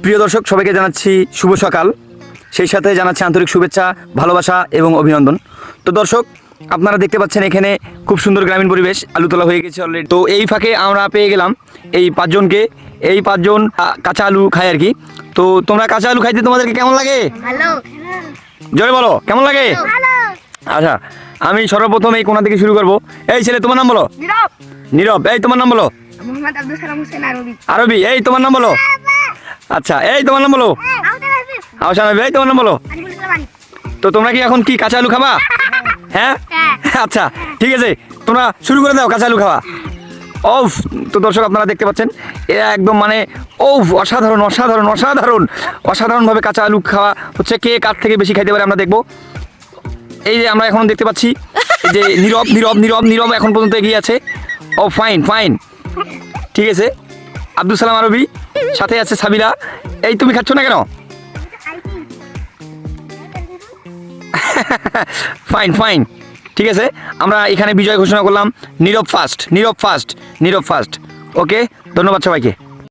প্রিয় দর্শক সবাইকে জানাচ্ছি শুভ সকাল, সেই সাথে জানাচ্ছি আন্তরিক শুভেচ্ছা, ভালোবাসা এবং অভিনন্দন। তো দর্শক আপনারা দেখতে পাচ্ছেন এখানে খুব সুন্দর গ্রামীণ পরিবেশ, আলু তোলা হয়ে গেছে অলরেডি। তো এই ফাঁকে আমরা পেয়ে গেলাম এই পাঁচজনকে, এই পাঁচজন কাঁচা আলু খায় আর কি। তো তোমরা কাঁচা আলু খাইতে তোমাদেরকে কেমন লাগে? ভালো। জোরে বলো কেমন লাগে? ভালো। আচ্ছা, আমি সর্বপ্রথম এই কোণা থেকে শুরু করব। এই ছেলে তোমার নাম বলো। নীরব। নীরব। এই তোমার নাম বলো। মোহাম্মদ আব্দুল সালাম হোসেন আরবি। আরবি। এই তোমার নাম বলো। আচ্ছা, এই তোমার নাম বলো। আহসান আরবি। এই তোমার নাম বলো। তো তোমরা কি এখন কি কাঁচা আলু খাবা? হ্যাঁ, আচ্ছা ঠিক আছে, তোমরা শুরু করে দাও কাঁচা আলু খাওয়া। ওফ, তো দর্শক আপনারা দেখতে পাচ্ছেন এরা একদম মানে ওফ, অসাধারণ অসাধারণ অসাধারণ অসাধারণভাবে কাঁচা আলু খাওয়া হচ্ছে। কে কার থেকে বেশি খাইতে পারে আমরা দেখবো। এই যে আমরা এখন দেখতে পাচ্ছি এই যে নীরব নীরব নীরব নীরব এখন পর্যন্ত এগিয়ে আছে। ও ফাইন ফাইন, ঠিক আছে। আব্দুল সালাম আরবি, সাথে আছে সাবিলা। এই তুমি খাচ্ছ না কেন? ফাইন ফাইন, ঠিক আছে। আমরা এখানে বিজয় ঘোষণা করলাম। নীরব ফার্স্ট, নীরব ফার্স্ট, নীরব ফার্স্ট। ওকে, ধন্যবাদ সবাইকে।